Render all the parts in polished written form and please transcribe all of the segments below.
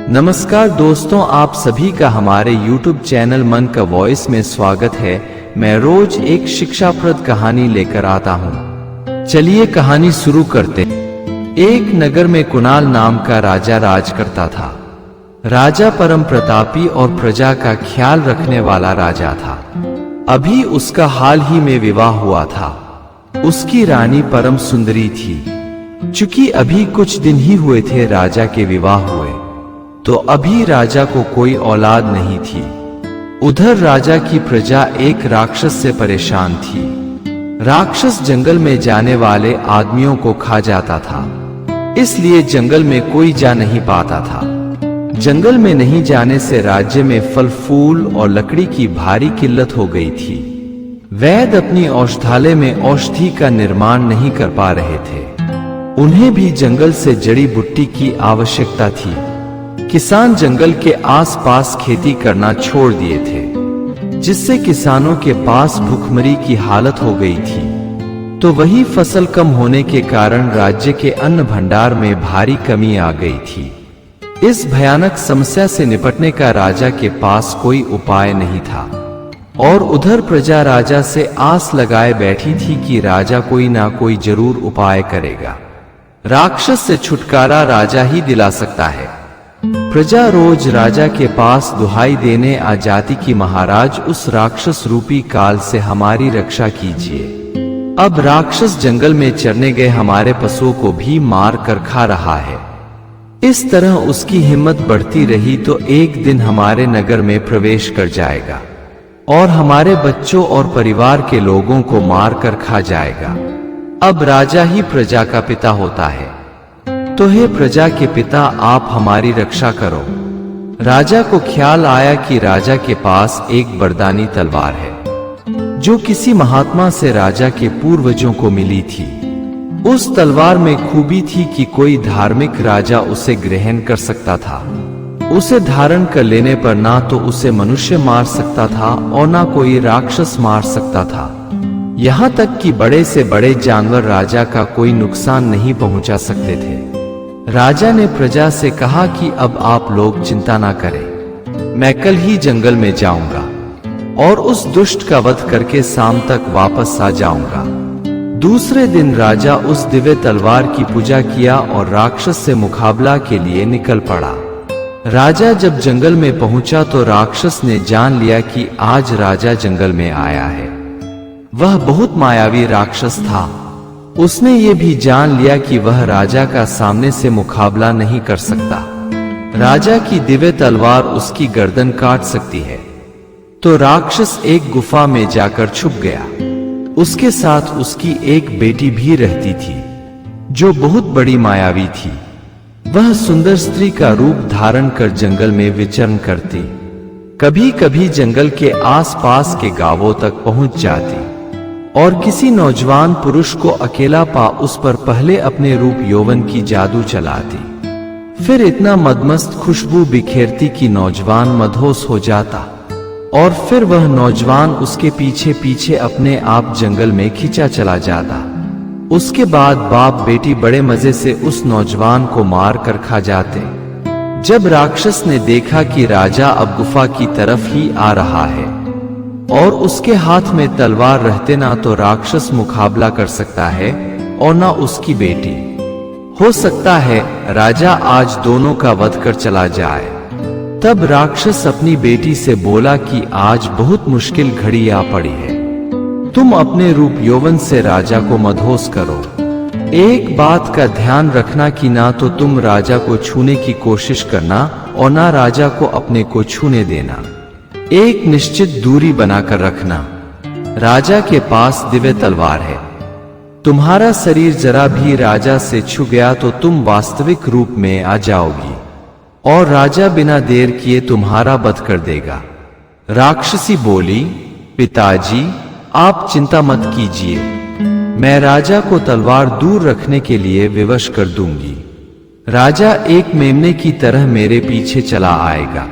नमस्कार दोस्तों, आप सभी का हमारे YouTube चैनल मन का वॉइस में स्वागत है। मैं रोज एक शिक्षाप्रद कहानी लेकर आता हूँ। चलिए कहानी शुरू करते। एक नगर में कुणाल नाम का राजा राज करता था। राजा परम प्रतापी और प्रजा का ख्याल रखने वाला राजा था। अभी उसका हाल ही में विवाह हुआ था। उसकी रानी परम सुंदरी थी। चूंकि अभी कुछ दिन ही हुए थे राजा के विवाह हुए, तो अभी राजा को कोई औलाद नहीं थी। उधर राजा की प्रजा एक राक्षस से परेशान थी। राक्षस जंगल में जाने वाले आदमियों को खा जाता था, इसलिए जंगल में कोई जा नहीं पाता था। जंगल में नहीं जाने से राज्य में फल फूल और लकड़ी की भारी किल्लत हो गई थी। वैद्य अपनी औषधालय में औषधि का निर्माण नहीं कर पा रहे थे। उन्हें भी जंगल से जड़ी बूटी की आवश्यकता थी। किसान जंगल के आसपास खेती करना छोड़ दिए थे, जिससे किसानों के पास भूखमरी की हालत हो गई थी। तो वही फसल कम होने के कारण राज्य के अन्न भंडार में भारी कमी आ गई थी। इस भयानक समस्या से निपटने का राजा के पास कोई उपाय नहीं था। और उधर प्रजा राजा से आस लगाए बैठी थी कि राजा कोई ना कोई जरूर उपाय करेगा। राक्षस से छुटकारा राजा ही दिला सकता है। प्रजा रोज राजा के पास दुहाई देने आ जाती कि महाराज, उस राक्षस रूपी काल से हमारी रक्षा कीजिए। अब राक्षस जंगल में चरने गए हमारे पशुओं को भी मार कर खा रहा है। इस तरह उसकी हिम्मत बढ़ती रही तो एक दिन हमारे नगर में प्रवेश कर जाएगा और हमारे बच्चों और परिवार के लोगों को मार कर खा जाएगा। अब राजा ही प्रजा का पिता होता है, तो हे प्रजा के पिता, आप हमारी रक्षा करो। राजा को ख्याल आया कि राजा के पास एक वरदानी तलवार है, जो किसी महात्मा से राजा के पूर्वजों को मिली थी। उस तलवार में खूबी थी कि कोई धार्मिक राजा उसे ग्रहण कर सकता था। उसे धारण कर लेने पर ना तो उसे मनुष्य मार सकता था और ना कोई राक्षस मार सकता था। यहाँ तक कि बड़े से बड़े जानवर राजा का कोई नुकसान नहीं पहुंचा सकते थे। राजा ने प्रजा से कहा कि अब आप लोग चिंता ना करें, मैं कल ही जंगल में जाऊंगा और उस दुष्ट का वध करके शाम तक वापस आ जाऊंगा। दूसरे दिन राजा उस दिव्य तलवार की पूजा किया और राक्षस से मुकाबला के लिए निकल पड़ा। राजा जब जंगल में पहुंचा तो राक्षस ने जान लिया कि आज राजा जंगल में आया है। वह बहुत मायावी राक्षस था। उसने ये भी जान लिया कि वह राजा का सामने से मुकाबला नहीं कर सकता। राजा की दिव्य तलवार उसकी गर्दन काट सकती है। तो राक्षस एक गुफा में जाकर छुप गया। उसके साथ उसकी एक बेटी भी रहती थी, जो बहुत बड़ी मायावी थी। वह सुंदर स्त्री का रूप धारण कर जंगल में विचरण करती। कभी कभी जंगल के आसपास के गांवों तक पहुंच जाती और किसी नौजवान पुरुष को अकेला पा उस पर पहले अपने रूप यौवन की जादू चलाती। फिर इतना मदमस्त खुशबू बिखेरती कि नौजवान मदहोश हो जाता और फिर वह नौजवान उसके पीछे पीछे अपने आप जंगल में खींचा चला जाता। उसके बाद बाप बेटी बड़े मजे से उस नौजवान को मार कर खा जाते। जब राक्षस ने देखा कि राजा अब गुफा की तरफ ही आ रहा है और उसके हाथ में तलवार रहते ना तो राक्षस मुकाबला कर सकता है और ना उसकी बेटी, हो सकता है राजा आज दोनों का वध कर चला जाए। तब राक्षस अपनी बेटी से बोला कि आज बहुत मुश्किल घड़ी आ पड़ी है। तुम अपने रूप यौवन से राजा को मदहोश करो। एक बात का ध्यान रखना कि ना तो तुम राजा को छूने की कोशिश करना और ना राजा को अपने को छूने देना। एक निश्चित दूरी बनाकर रखना। राजा के पास दिव्य तलवार है। तुम्हारा शरीर जरा भी राजा से छू गया तो तुम वास्तविक रूप में आ जाओगी और राजा बिना देर किए तुम्हारा वध कर देगा। राक्षसी बोली, पिताजी, आप चिंता मत कीजिए, मैं राजा को तलवार दूर रखने के लिए विवश कर दूंगी। राजा एक मेमने की तरह मेरे पीछे चला आएगा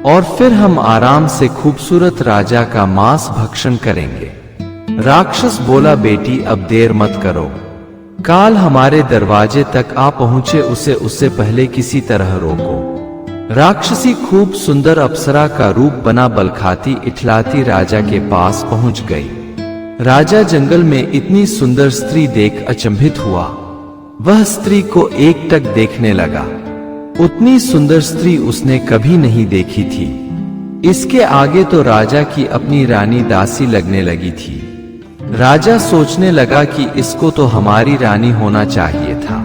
और फिर हम आराम से खूबसूरत राजा का मांस भक्षण करेंगे। राक्षस बोला, बेटी अब देर मत करो, काल हमारे दरवाजे तक आ पहुंचे उसे उससे पहले किसी तरह रोको। राक्षसी खूब सुंदर अप्सरा का रूप बना बलखाती इठलाती राजा के पास पहुंच गई। राजा जंगल में इतनी सुंदर स्त्री देख अचंभित हुआ। वह स्त्री को एकटक देखने लगा। उतनी सुंदर स्त्री उसने कभी नहीं देखी थी। इसके आगे तो राजा की अपनी रानी दासी लगने लगी थी। राजा सोचने लगा कि इसको तो हमारी रानी होना चाहिए था।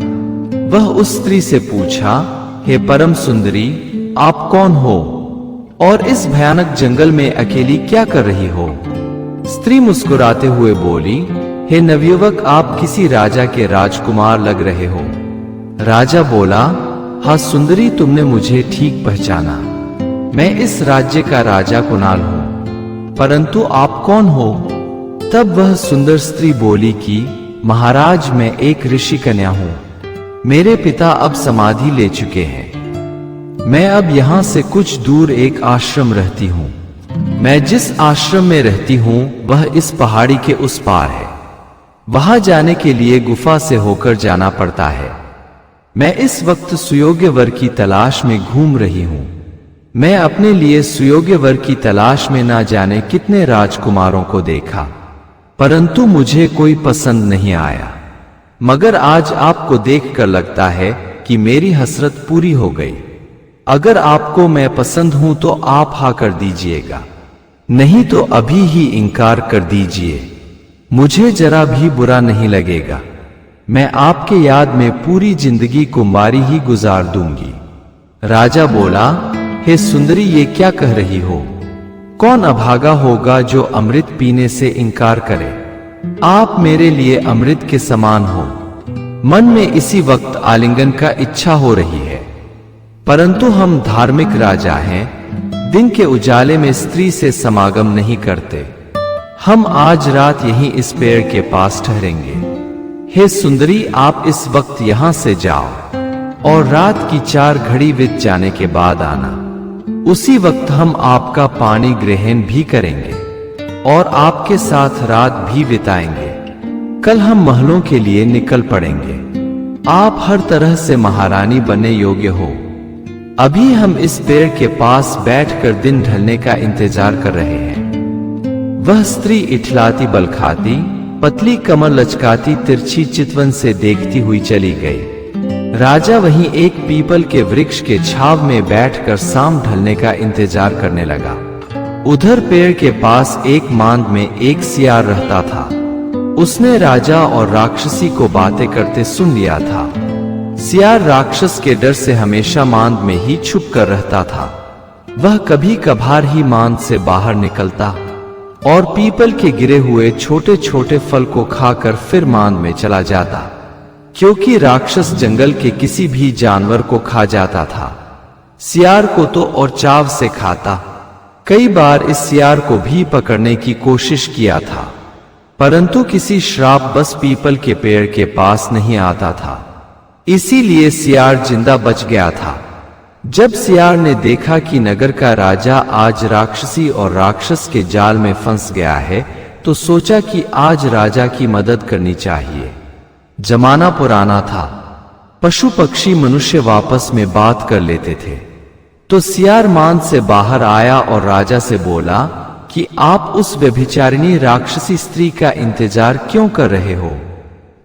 वह उस स्त्री से पूछा, हे परम सुंदरी, आप कौन हो और इस भयानक जंगल में अकेली क्या कर रही हो? स्त्री मुस्कुराते हुए बोली, हे नवयुवक, आप किसी राजा के राजकुमार लग रहे हो। राजा बोला, हाँ सुंदरी, तुमने मुझे ठीक पहचाना। मैं इस राज्य का राजा कुणाल हूं, परंतु आप कौन हो? तब वह सुंदर स्त्री बोली कि महाराज, मैं एक ऋषि कन्या हूं। मेरे पिता अब समाधि ले चुके हैं। मैं अब यहां से कुछ दूर एक आश्रम रहती हूं। मैं जिस आश्रम में रहती हूं वह इस पहाड़ी के उस पार है। वहां जाने के लिए गुफा से होकर जाना पड़ता है। मैं इस वक्त सुयोग्य वर की तलाश में घूम रही हूं। मैं अपने लिए सुयोग्य वर की तलाश में ना जाने कितने राजकुमारों को देखा, परंतु मुझे कोई पसंद नहीं आया। मगर आज आपको देखकर लगता है कि मेरी हसरत पूरी हो गई। अगर आपको मैं पसंद हूं तो आप हाँ कर दीजिएगा, नहीं तो अभी ही इनकार कर दीजिए। मुझे जरा भी बुरा नहीं लगेगा। मैं आपके याद में पूरी जिंदगी कुंवारी ही गुजार दूंगी। राजा बोला, हे सुंदरी, ये क्या कह रही हो? कौन अभागा होगा जो अमृत पीने से इनकार करे? आप मेरे लिए अमृत के समान हो। मन में इसी वक्त आलिंगन का इच्छा हो रही है, परंतु हम धार्मिक राजा हैं। दिन के उजाले में स्त्री से समागम नहीं करते। हम आज रात यहीं इस पेड़ के पास ठहरेंगे। हे सुंदरी, आप इस वक्त यहां से जाओ और रात की 4 घड़ी बीत जाने के बाद आना। उसी वक्त हम आपका पानी ग्रहण भी करेंगे और आपके साथ रात भी बिताएंगे। कल हम महलों के लिए निकल पड़ेंगे। आप हर तरह से महारानी बनने योग्य हो। अभी हम इस पेड़ के पास बैठकर दिन ढलने का इंतजार कर रहे हैं। वह स्त्री इठलाती बलखाती, पतली कमर लचकाती तिरछी चितवन से देखती हुई चली गई। राजा वहीं एक पीपल के वृक्ष के छाव में बैठकर शाम ढलने का इंतजार करने लगा। उधर पेड़ के पास एक मांद में एक सियार रहता था। उसने राजा और राक्षसी को बातें करते सुन लिया था। सियार राक्षस के डर से हमेशा मांद में ही छुप कर रहता था। वह कभी कभार ही मांद से बाहर निकलता और पीपल के गिरे हुए छोटे छोटे फल को खाकर फिर मांद में चला जाता, क्योंकि राक्षस जंगल के किसी भी जानवर को खा जाता था। सियार को तो और चाव से खाता। कई बार इस सियार को भी पकड़ने की कोशिश किया था, परंतु किसी श्राप बस पीपल के पेड़ के पास नहीं आता था। इसीलिए सियार जिंदा बच गया था। जब सियार ने देखा कि नगर का राजा आज राक्षसी और राक्षस के जाल में फंस गया है, तो सोचा कि आज राजा की मदद करनी चाहिए। जमाना पुराना था, पशु पक्षी मनुष्य आपस में बात कर लेते थे। तो सियार मांद से बाहर आया और राजा से बोला कि आप उस व्यभिचारिणी राक्षसी स्त्री का इंतजार क्यों कर रहे हो?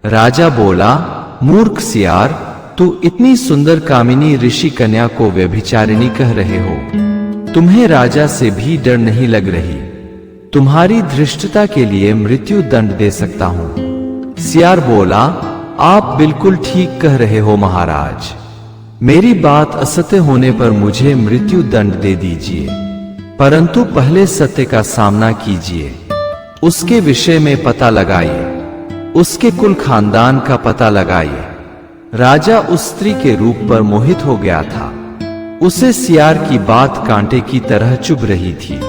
राजा बोला, मूर्ख सियार, तू इतनी सुंदर कामिनी ऋषि कन्या को व्यभिचारिणी कह रहे हो। तुम्हें राजा से भी डर नहीं लग रही? तुम्हारी धृष्टता के लिए मृत्यु दंड दे सकता हूं। सियार बोला, आप बिल्कुल ठीक कह रहे हो महाराज। मेरी बात असत्य होने पर मुझे मृत्यु दंड दे दीजिए, परंतु पहले सत्य का सामना कीजिए। उसके विषय में पता लगाइए, उसके कुल खानदान का पता लगाइए। राजा उस स्त्री के रूप पर मोहित हो गया था। उसे सियार की बात कांटे की तरह चुभ रही थी।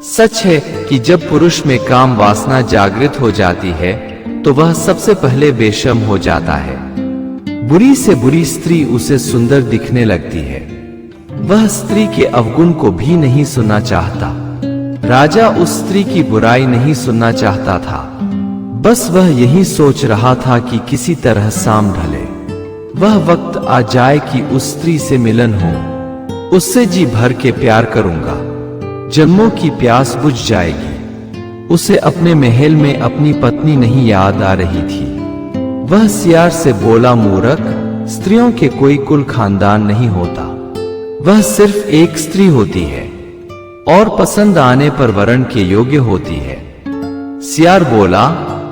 सच है कि जब पुरुष में काम वासना जागृत हो जाती है तो वह सबसे पहले बेशर्म हो जाता है। बुरी से बुरी स्त्री उसे सुंदर दिखने लगती है। वह स्त्री के अवगुण को भी नहीं सुनना चाहता। राजा उस स्त्री की बुराई नहीं सुनना चाहता था। बस वह यही सोच रहा था कि किसी तरह शाम ढले, वह वक्त आ जाए कि उस स्त्री से मिलन हो। उससे जी भर के प्यार करूंगा, जन्मों की प्यास बुझ जाएगी। उसे अपने महल में अपनी पत्नी नहीं याद आ रही थी। वह सियार से बोला, मूर्ख, स्त्रियों के कोई कुल खानदान नहीं होता, वह सिर्फ एक स्त्री होती है और पसंद आने पर वरण के योग्य होती है। सियार बोला,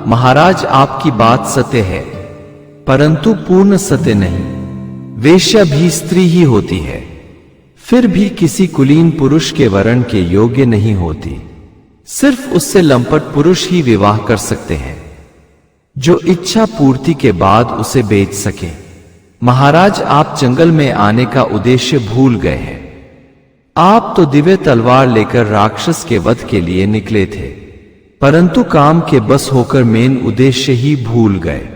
महाराज, आपकी बात सत्य है, परंतु पूर्ण सत्य नहीं। वेश्या भी स्त्री ही होती है, फिर भी किसी कुलीन पुरुष के वरण के योग्य नहीं होती। सिर्फ उससे लंपट पुरुष ही विवाह कर सकते हैं, जो इच्छा पूर्ति के बाद उसे बेच सके। महाराज, आप जंगल में आने का उद्देश्य भूल गए हैं। आप तो दिव्य तलवार लेकर राक्षस के वध के लिए निकले थे, परंतु काम के बस होकर मेन उद्देश्य ही भूल गए।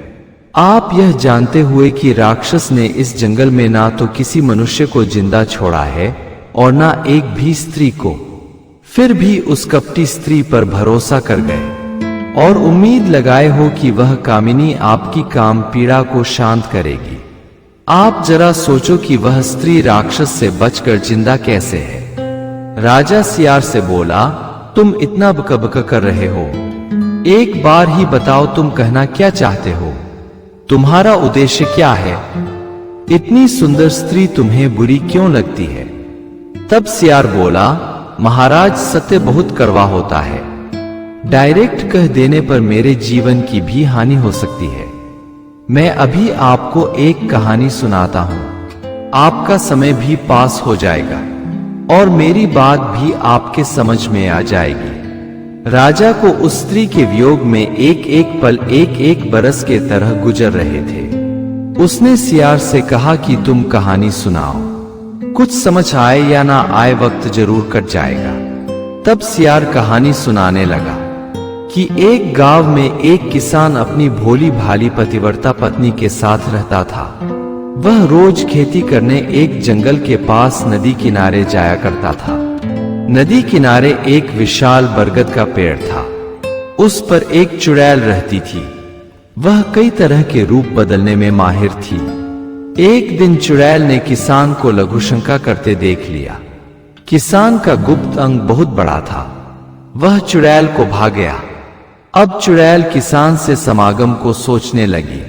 आप यह जानते हुए कि राक्षस ने इस जंगल में ना तो किसी मनुष्य को जिंदा छोड़ा है और ना एक भी स्त्री को, फिर भी उस कपटी स्त्री पर भरोसा कर गए और उम्मीद लगाए हो कि वह कामिनी आपकी काम पीड़ा को शांत करेगी। आप जरा सोचो कि वह स्त्री राक्षस से बचकर जिंदा कैसे है। राजा सियार से बोला, तुम इतना बकबक कर रहे हो, एक बार ही बताओ तुम कहना क्या चाहते हो, तुम्हारा उद्देश्य क्या है? इतनी सुंदर स्त्री तुम्हें बुरी क्यों लगती है? तब सियार बोला, महाराज, सत्य बहुत कड़वा होता है, डायरेक्ट कह देने पर मेरे जीवन की भी हानि हो सकती है। मैं अभी आपको एक कहानी सुनाता हूं, आपका समय भी पास हो जाएगा और मेरी बात भी आपके समझ में आ जाएगी। राजा को उस स्त्री के वियोग में एक एक पल एक एक बरस के तरह गुजर रहे थे। उसने सियार से कहा कि तुम कहानी सुनाओ, कुछ समझ आए या ना आए वक्त जरूर कट जाएगा। तब सियार कहानी सुनाने लगा कि एक गांव में एक किसान अपनी भोली भाली पतिव्रता पत्नी के साथ रहता था। वह रोज खेती करने एक जंगल के पास नदी किनारे जाया करता था। नदी किनारे एक विशाल बरगद का पेड़ था। उस पर एक चुड़ैल रहती थी। वह कई तरह के रूप बदलने में माहिर थी। एक दिन चुड़ैल ने किसान को लघुशंका करते देख लिया। किसान का गुप्त अंग बहुत बड़ा था। वह चुड़ैल को भाग गया। अब चुड़ैल किसान से समागम को सोचने लगी।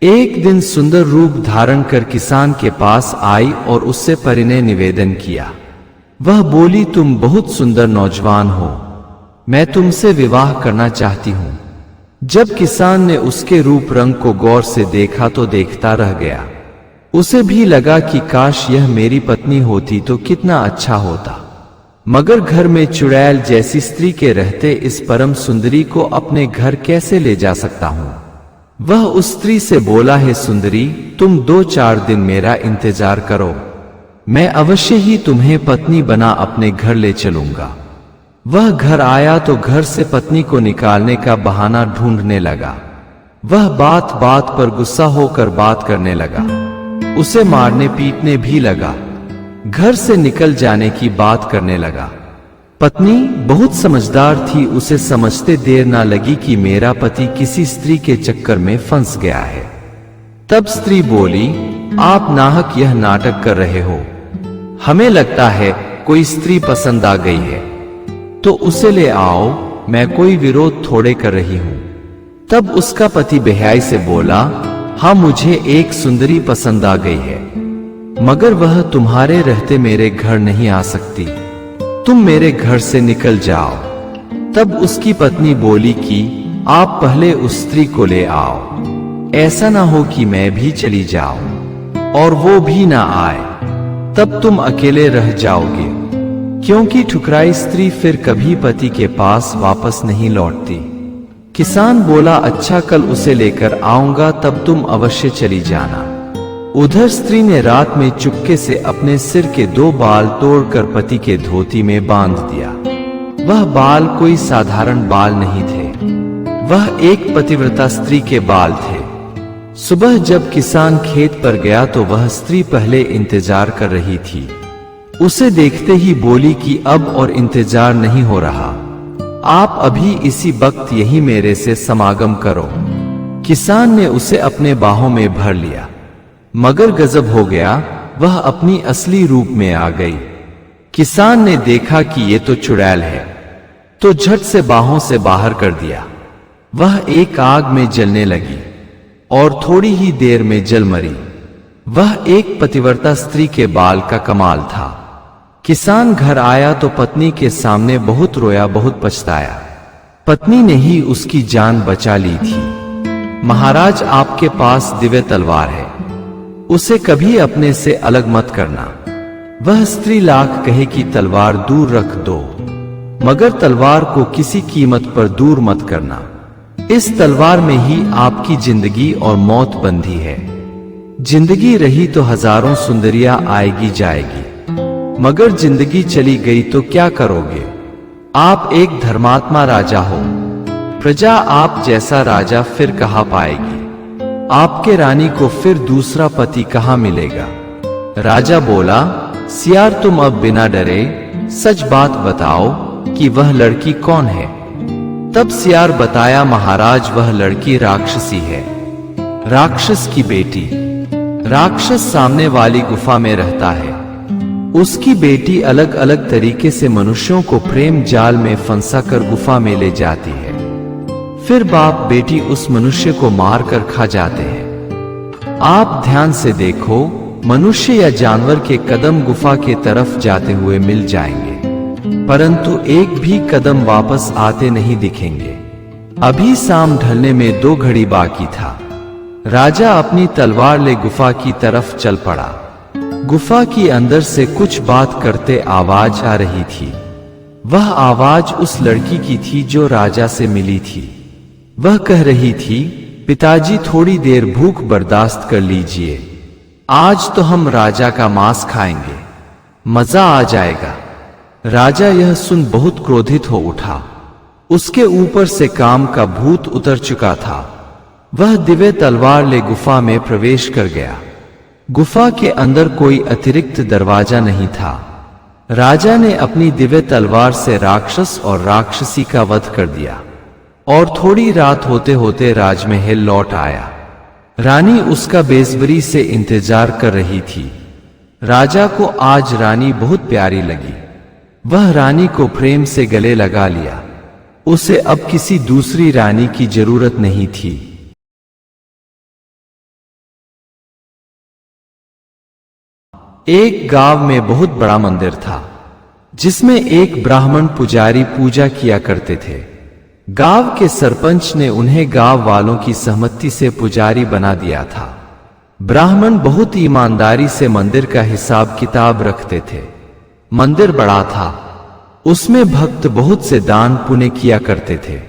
एक दिन सुंदर रूप धारण कर किसान के पास आई और उससे परिणय निवेदन किया। वह बोली, तुम बहुत सुंदर नौजवान हो, मैं तुमसे विवाह करना चाहती हूं। जब किसान ने उसके रूप रंग को गौर से देखा तो देखता रह गया। उसे भी लगा कि काश यह मेरी पत्नी होती तो कितना अच्छा होता, मगर घर में चुड़ैल जैसी स्त्री के रहते इस परम सुंदरी को अपने घर कैसे ले जा सकता हूं। वह उस स्त्री से बोला, है सुंदरी, तुम 2-4 दिन मेरा इंतजार करो, मैं अवश्य ही तुम्हें पत्नी बना अपने घर ले चलूंगा। वह घर आया तो घर से पत्नी को निकालने का बहाना ढूंढने लगा। वह बात बात पर गुस्सा होकर बात करने लगा, उसे मारने पीटने भी लगा, घर से निकल जाने की बात करने लगा। पत्नी बहुत समझदार थी, उसे समझते देर ना लगी कि मेरा पति किसी स्त्री के चक्कर में फंस गया है। तब स्त्री बोली, आप नाहक यह नाटक कर रहे हो, हमें लगता है कोई स्त्री पसंद आ गई है, तो उसे ले आओ, मैं कोई विरोध थोड़े कर रही हूं। तब उसका पति बेहयाई से बोला, हाँ, मुझे एक सुंदरी पसंद आ गई है, मगर वह तुम्हारे रहते मेरे घर नहीं आ सकती, तुम मेरे घर से निकल जाओ। तब उसकी पत्नी बोली कि आप पहले उस स्त्री को ले आओ, ऐसा ना हो कि मैं भी चली जाऊं और वो भी ना आए, तब तुम अकेले रह जाओगे, क्योंकि ठुकराई स्त्री फिर कभी पति के पास वापस नहीं लौटती। किसान बोला, अच्छा, कल उसे लेकर आऊंगा, तब तुम अवश्य चली जाना। उधर स्त्री ने रात में चुपके से अपने सिर के 2 बाल तोड़कर पति के धोती में बांध दिया। वह बाल कोई साधारण बाल नहीं थे, वह एक पतिव्रता स्त्री के बाल थे। सुबह जब किसान खेत पर गया तो वह स्त्री पहले इंतजार कर रही थी। उसे देखते ही बोली कि अब और इंतजार नहीं हो रहा, आप अभी इसी वक्त यही मेरे से समागम करो। किसान ने उसे अपने बाहों में भर लिया, मगर गजब हो गया, वह अपनी असली रूप में आ गई। किसान ने देखा कि ये तो चुड़ैल है, तो झट से बाहों से बाहर कर दिया। वह एक आग में जलने लगी और थोड़ी ही देर में जल मरी। वह एक पतिव्रता स्त्री के बाल का कमाल था। किसान घर आया तो पत्नी के सामने बहुत रोया, बहुत पछताया। पत्नी ने ही उसकी जान बचा ली थी। महाराज, आपके पास दिव्य तलवार है, उसे कभी अपने से अलग मत करना। वह स्त्री लाख कहे कि तलवार दूर रख दो, मगर तलवार को किसी कीमत पर दूर मत करना। इस तलवार में ही आपकी जिंदगी और मौत बंधी है। जिंदगी रही तो हजारों सुंदरियां आएगी जाएगी, मगर जिंदगी चली गई तो क्या करोगे? आप एक धर्मात्मा राजा हो, प्रजा आप जैसा राजा फिर कहाँ पाएगी? आपके रानी को फिर दूसरा पति कहाँ मिलेगा? राजा बोला, सियार तुम अब बिना डरे सच बात बताओ कि वह लड़की कौन है। तब सियार बताया, महाराज वह लड़की राक्षसी है, राक्षस की बेटी। राक्षस सामने वाली गुफा में रहता है। उसकी बेटी अलग अलग तरीके से मनुष्यों को प्रेम जाल में फंसाकर गुफा में ले जाती है। फिर बाप बेटी उस मनुष्य को मार कर खा जाते हैं। आप ध्यान से देखो, मनुष्य या जानवर के कदम गुफा के तरफ जाते हुए मिल जाएंगे, परंतु एक भी कदम वापस आते नहीं दिखेंगे। अभी शाम ढलने में 2 घड़ी बाकी था। राजा अपनी तलवार ले गुफा की तरफ चल पड़ा। गुफा की अंदर से कुछ बात करते आवाज आ रही थी। वह आवाज उस लड़की की थी जो राजा से मिली थी। वह कह रही थी, पिताजी थोड़ी देर भूख बर्दाश्त कर लीजिए, आज तो हम राजा का मांस खाएंगे, मजा आ जाएगा। राजा यह सुन बहुत क्रोधित हो उठा। उसके ऊपर से काम का भूत उतर चुका था। वह दिव्य तलवार ले गुफा में प्रवेश कर गया। गुफा के अंदर कोई अतिरिक्त दरवाजा नहीं था। राजा ने अपनी दिव्य तलवार से राक्षस और राक्षसी का वध कर दिया और थोड़ी रात होते होते राजमहल लौट आया। रानी उसका बेसब्री से इंतजार कर रही थी। राजा को आज रानी बहुत प्यारी लगी। वह रानी को प्रेम से गले लगा लिया। उसे अब किसी दूसरी रानी की जरूरत नहीं थी। एक गांव में बहुत बड़ा मंदिर था, जिसमें एक ब्राह्मण पुजारी पूजा किया करते थे। गांव के सरपंच ने उन्हें गांव वालों की सहमति से पुजारी बना दिया था। ब्राह्मण बहुत ईमानदारी से मंदिर का हिसाब किताब रखते थे। मंदिर बड़ा था, उसमें भक्त बहुत से दान पुण्य किया करते थे।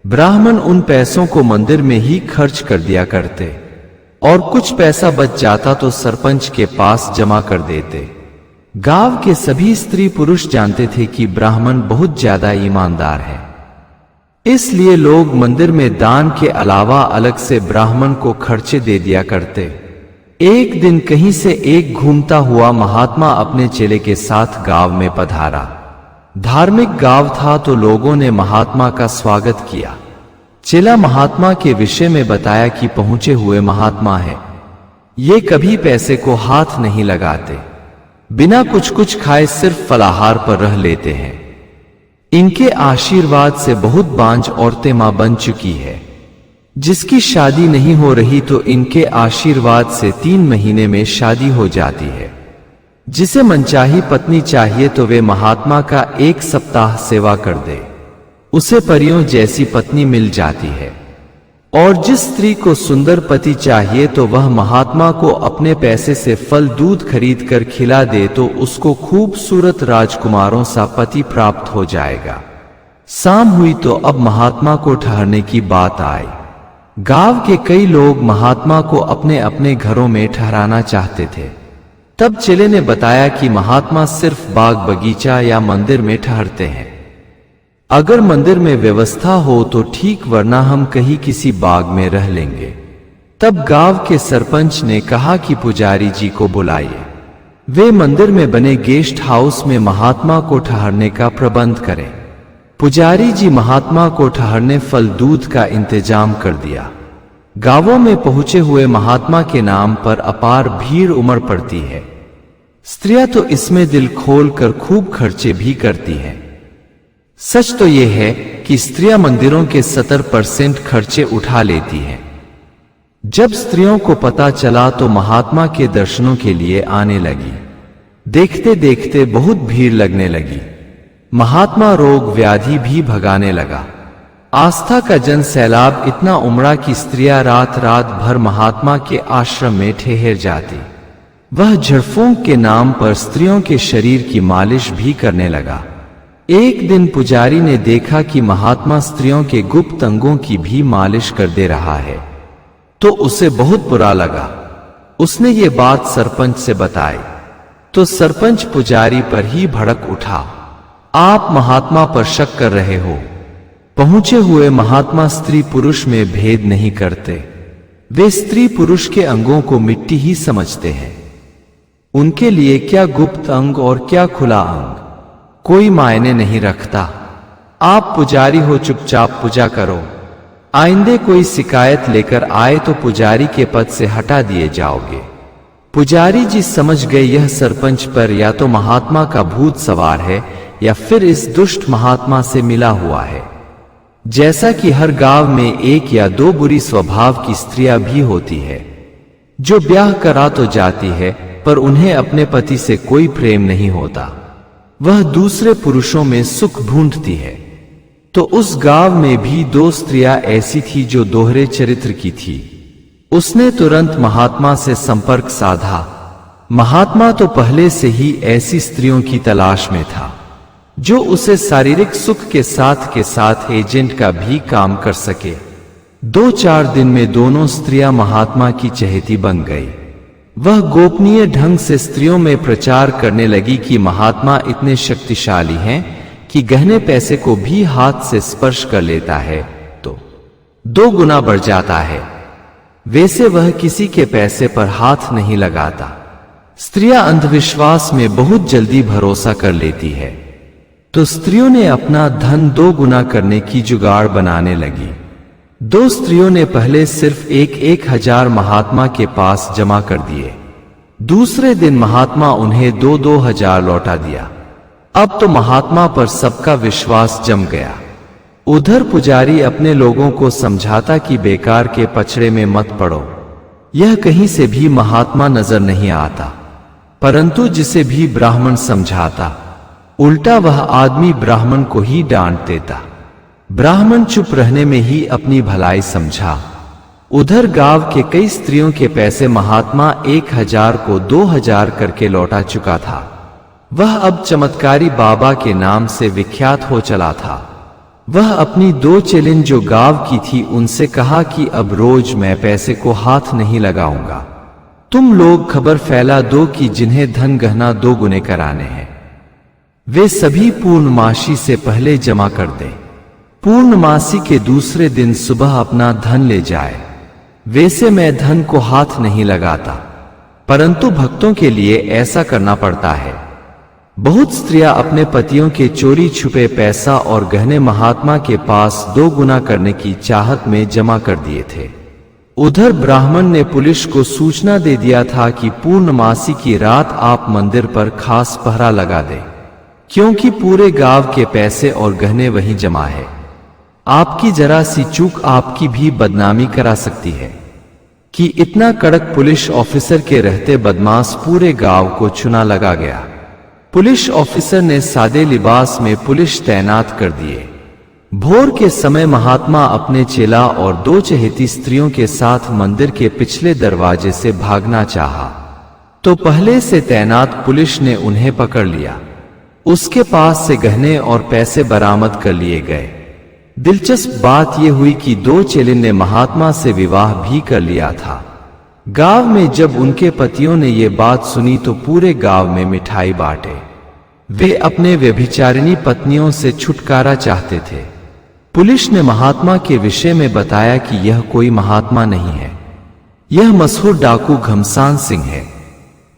ब्राह्मण उन पैसों को मंदिर में ही खर्च कर दिया करते और कुछ पैसा बच जाता तो सरपंच के पास जमा कर देते। गांव के सभी स्त्री पुरुष जानते थे कि ब्राह्मण बहुत ज्यादा ईमानदार है, इसलिए लोग मंदिर में दान के अलावा अलग से ब्राह्मण को खर्चे दे दिया करते। एक दिन कहीं से एक घूमता हुआ महात्मा अपने चेले के साथ गांव में पधारा। धार्मिक गांव था तो लोगों ने महात्मा का स्वागत किया। चेला महात्मा के विषय में बताया कि पहुंचे हुए महात्मा है, ये कभी पैसे को हाथ नहीं लगाते, बिना कुछ खाए सिर्फ फलाहार पर रह लेते हैं। इनके आशीर्वाद से बहुत बांझ औरतें मां बन चुकी है। जिसकी शादी नहीं हो रही तो इनके आशीर्वाद से 3 महीने में शादी हो जाती है। जिसे मनचाही पत्नी चाहिए तो वे महात्मा का 1 सप्ताह सेवा कर दे, उसे परियों जैसी पत्नी मिल जाती है। और जिस स्त्री को सुंदर पति चाहिए तो वह महात्मा को अपने पैसे से फल दूध खरीद कर खिला दे तो उसको खूबसूरत राजकुमारों सा पति प्राप्त हो जाएगा। शाम हुई तो अब महात्मा को ठहरने की बात आई। गांव के कई लोग महात्मा को अपने अपने घरों में ठहराना चाहते थे। तब चेले ने बताया कि महात्मा सिर्फ बाग बगीचा या मंदिर में ठहरते हैं। अगर मंदिर में व्यवस्था हो तो ठीक, वरना हम कहीं किसी बाग में रह लेंगे। तब गांव के सरपंच ने कहा कि पुजारी जी को बुलाइए, वे मंदिर में बने गेस्ट हाउस में महात्मा को ठहरने का प्रबंध करें। पुजारी जी महात्मा को ठहरने फल दूध का इंतजाम कर दिया। गांवों में पहुंचे हुए महात्मा के नाम पर अपार भीड़ उमड़ पड़ती है। स्त्रियां तो इसमें दिल खोल कर खूब खर्चे भी करती हैं। सच तो यह है कि स्त्रियां मंदिरों के 70% खर्चे उठा लेती हैं। जब स्त्रियों को पता चला तो महात्मा के दर्शनों के लिए आने लगी। देखते देखते बहुत भीड़ लगने लगी। महात्मा रोग व्याधि भी भगाने लगा। आस्था का जन सैलाब इतना उमड़ा कि स्त्रियां रात रात भर महात्मा के आश्रम में ठहर जाती। वह झड़फूंक के नाम पर स्त्रियों के शरीर की मालिश भी करने लगा। एक दिन पुजारी ने देखा कि महात्मा स्त्रियों के गुप्त अंगों की भी मालिश कर दे रहा है, तो उसे बहुत बुरा लगा। उसने ये बात सरपंच से बताई तो सरपंच पुजारी पर ही भड़क उठा। आप महात्मा पर शक कर रहे हो। पहुंचे हुए महात्मा स्त्री पुरुष में भेद नहीं करते। वे स्त्री पुरुष के अंगों को मिट्टी ही समझते हैं। उनके लिए क्या गुप्त अंग और क्या खुला अंग कोई मायने नहीं रखता। आप पुजारी हो, चुपचाप पूजा करो। आइंदे कोई शिकायत लेकर आए तो पुजारी के पद से हटा दिए जाओगे। पुजारी जी समझ गए यह सरपंच पर या तो महात्मा का भूत सवार है या फिर इस दुष्ट महात्मा से मिला हुआ है। जैसा कि हर गांव में एक या दो बुरी स्वभाव की स्त्रियां भी होती है, जो ब्याह करा तो जाती है पर उन्हें अपने पति से कोई प्रेम नहीं होता। वह दूसरे पुरुषों में सुख ढूंढती है। तो उस गांव में भी दो स्त्रियां ऐसी थी जो दोहरे चरित्र की थी। उसने तुरंत महात्मा से संपर्क साधा। महात्मा तो पहले से ही ऐसी स्त्रियों की तलाश में था जो उसे शारीरिक सुख के साथ एजेंट का भी काम कर सके। 2-4 दिन में दोनों स्त्रियां महात्मा की चहेती बन गई। वह गोपनीय ढंग से स्त्रियों में प्रचार करने लगी कि महात्मा इतने शक्तिशाली हैं कि गहने पैसे को भी हाथ से स्पर्श कर लेता है तो 2 गुना बढ़ जाता है। वैसे वह किसी के पैसे पर हाथ नहीं लगाता। स्त्रियां अंधविश्वास में बहुत जल्दी भरोसा कर लेती है, तो स्त्रियों ने अपना धन 2 गुना करने की जुगाड़ बनाने लगी। 2 स्त्रियों ने पहले सिर्फ 1,000 महात्मा के पास जमा कर दिए। दूसरे दिन महात्मा उन्हें 2,000 लौटा दिया। अब तो महात्मा पर सबका विश्वास जम गया। उधर पुजारी अपने लोगों को समझाता कि बेकार के पचड़े में मत पड़ो। यह कहीं से भी महात्मा नजर नहीं आता, परंतु जिसे भी ब्राह्मण समझाता, उल्टा वह आदमी ब्राह्मण को ही डांट देता। ब्राह्मण चुप रहने में ही अपनी भलाई समझा। उधर गांव के कई स्त्रियों के पैसे महात्मा 1,000 को 2,000 करके लौटा चुका था। वह अब चमत्कारी बाबा के नाम से विख्यात हो चला था। वह अपनी 2 चेलिन जो गांव की थी उनसे कहा कि अब रोज मैं पैसे को हाथ नहीं लगाऊंगा। तुम लोग खबर फैला दो कि जिन्हें धन गहना 2 गुने कराने हैं वे सभी पूर्णमासी से पहले जमा कर दें। पूर्णमासी के दूसरे दिन सुबह अपना धन ले जाए। वैसे मैं धन को हाथ नहीं लगाता, परंतु भक्तों के लिए ऐसा करना पड़ता है। बहुत स्त्रियां अपने पतियों के चोरी छुपे पैसा और गहने महात्मा के पास 2 गुना करने की चाहत में जमा कर दिए थे। उधर ब्राह्मण ने पुलिस को सूचना दे दिया था कि पूर्णमासी की रात आप मंदिर पर खास पहरा लगा दें, क्योंकि पूरे गांव के पैसे और गहने वहीं जमा है। आपकी जरा सी चूक आपकी भी बदनामी करा सकती है। कि इतना कड़क पुलिस ऑफिसर के रहते बदमाश पूरे गांव को चुना लगा गया। पुलिस ऑफिसर ने सादे लिबास में पुलिस तैनात कर दिए। भोर के समय महात्मा अपने चेला और 2 चहेती स्त्रियों के साथ मंदिर के पिछले दरवाजे से भागना चाहा, तो पहले से तैनात पुलिस ने उन्हें पकड़ लिया। उसके पास से गहने और पैसे बरामद कर लिए गए। दिलचस्प बात यह हुई कि 2 चेलिन ने महात्मा से विवाह भी कर लिया था। गांव में जब उनके पतियों ने ये बात सुनी तो पूरे गांव में मिठाई बांटे। वे अपने व्यभिचारिणी पत्नियों से छुटकारा चाहते थे। पुलिस ने महात्मा के विषय में बताया कि यह कोई महात्मा नहीं है, यह मशहूर डाकू घमसान सिंह है।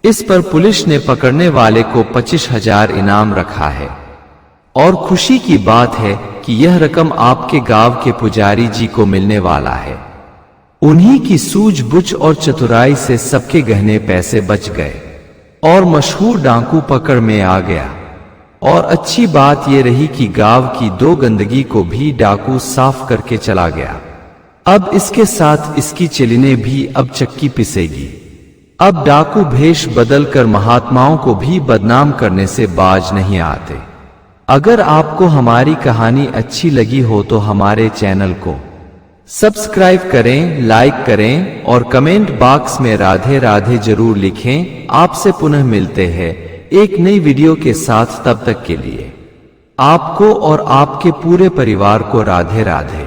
इस पर पुलिस ने पकड़ने वाले को 25,000 इनाम रखा है। और खुशी की बात है कि यह रकम आपके गांव के पुजारी जी को मिलने वाला है। उन्हीं की सूझबूझ और चतुराई से सबके गहने पैसे बच गए और मशहूर डाकू पकड़ में आ गया। और अच्छी बात यह रही कि गांव की 2 गंदगी को भी डाकू साफ करके चला गया। अब इसके साथ इसकी चेलिने भी अब चक्की पिसेगी। अब डाकू भेष बदलकर महात्माओं को भी बदनाम करने से बाज नहीं आते। अगर आपको हमारी कहानी अच्छी लगी हो तो हमारे चैनल को सब्सक्राइब करें, लाइक करें और कमेंट बॉक्स में राधे राधे जरूर लिखें। आपसे पुनः मिलते हैं एक नई वीडियो के साथ। तब तक के लिए आपको और आपके पूरे परिवार को राधे राधे।